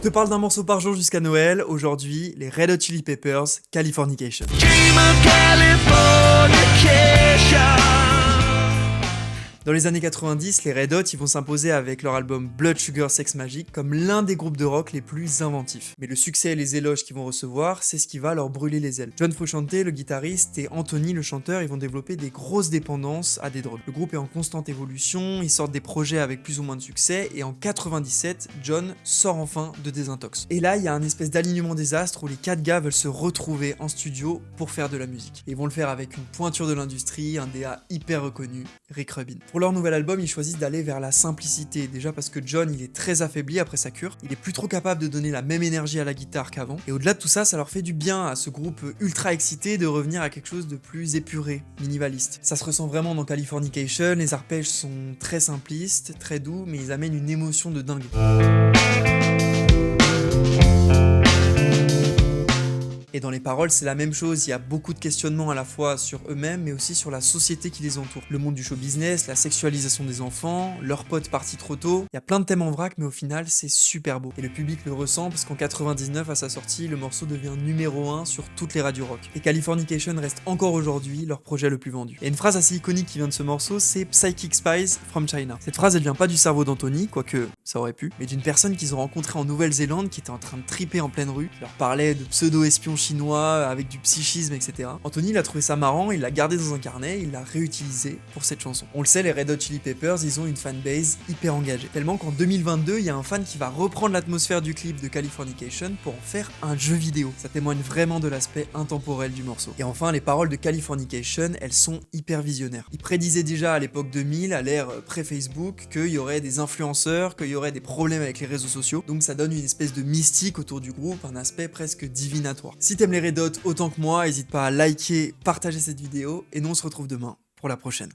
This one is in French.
te parle d'un morceau par jour jusqu'à Noël. Aujourd'hui, les Red Hot Chili Peppers, Californication. Dans les années 90, les Red Hot ils vont s'imposer avec leur album Blood Sugar Sex Magik comme l'un des groupes de rock les plus inventifs. Mais le succès et les éloges qu'ils vont recevoir, c'est ce qui va leur brûler les ailes. John Frusciante, le guitariste, et Anthony, le chanteur, ils vont développer des grosses dépendances à des drogues. Le groupe est en constante évolution, ils sortent des projets avec plus ou moins de succès, et en 97, John sort enfin de Désintox. Et là, il y a un espèce d'alignement des astres où les 4 gars veulent se retrouver en studio pour faire de la musique. Et ils vont le faire avec une pointure de l'industrie, un DA hyper reconnu, Rick Rubin. Pour leur nouvel album, ils choisissent d'aller vers la simplicité, déjà parce que John il est très affaibli après sa cure, il est plus trop capable de donner la même énergie à la guitare qu'avant, et au-delà de tout ça, ça leur fait du bien à ce groupe ultra excité de revenir à quelque chose de plus épuré, minimaliste. Ça se ressent vraiment dans Californication, les arpèges sont très simplistes, très doux, mais ils amènent une émotion de dingue. Et dans les paroles, c'est la même chose, il y a beaucoup de questionnements à la fois sur eux-mêmes, mais aussi sur la société qui les entoure. Le monde du show business, la sexualisation des enfants, leurs potes partis trop tôt, il y a plein de thèmes en vrac, mais au final, c'est super beau. Et le public le ressent, parce qu'en 99, à sa sortie, le morceau devient numéro 1 sur toutes les radios rock. Et Californication reste encore aujourd'hui leur projet le plus vendu. Et une phrase assez iconique qui vient de ce morceau, c'est Psychic Spies from China. Cette phrase, elle vient pas du cerveau d'Anthony, quoique ça aurait pu, mais d'une personne qu'ils ont rencontrée en Nouvelle-Zélande, qui était en train de triper en pleine rue, qui leur parlait de pseudo-espions chinois avec du psychisme, etc. Anthony il a trouvé ça marrant, il l'a gardé dans un carnet, il l'a réutilisé pour cette chanson. On le sait, les Red Hot Chili Peppers, ils ont une fanbase hyper engagée. Tellement qu'en 2022, il y a un fan qui va reprendre l'atmosphère du clip de Californication pour en faire un jeu vidéo. Ça témoigne vraiment de l'aspect intemporel du morceau. Et enfin, les paroles de Californication, elles sont hyper visionnaires. Ils prédisaient déjà à l'époque 2000, à l'ère pré-Facebook, qu'il y aurait des influenceurs, qu'il y aurait des problèmes avec les réseaux sociaux. Donc ça donne une espèce de mystique autour du groupe, un aspect presque divinatoire. Si t'aimes les Red Hot autant que moi, n'hésite pas à liker, partager cette vidéo, et nous on se retrouve demain pour la prochaine.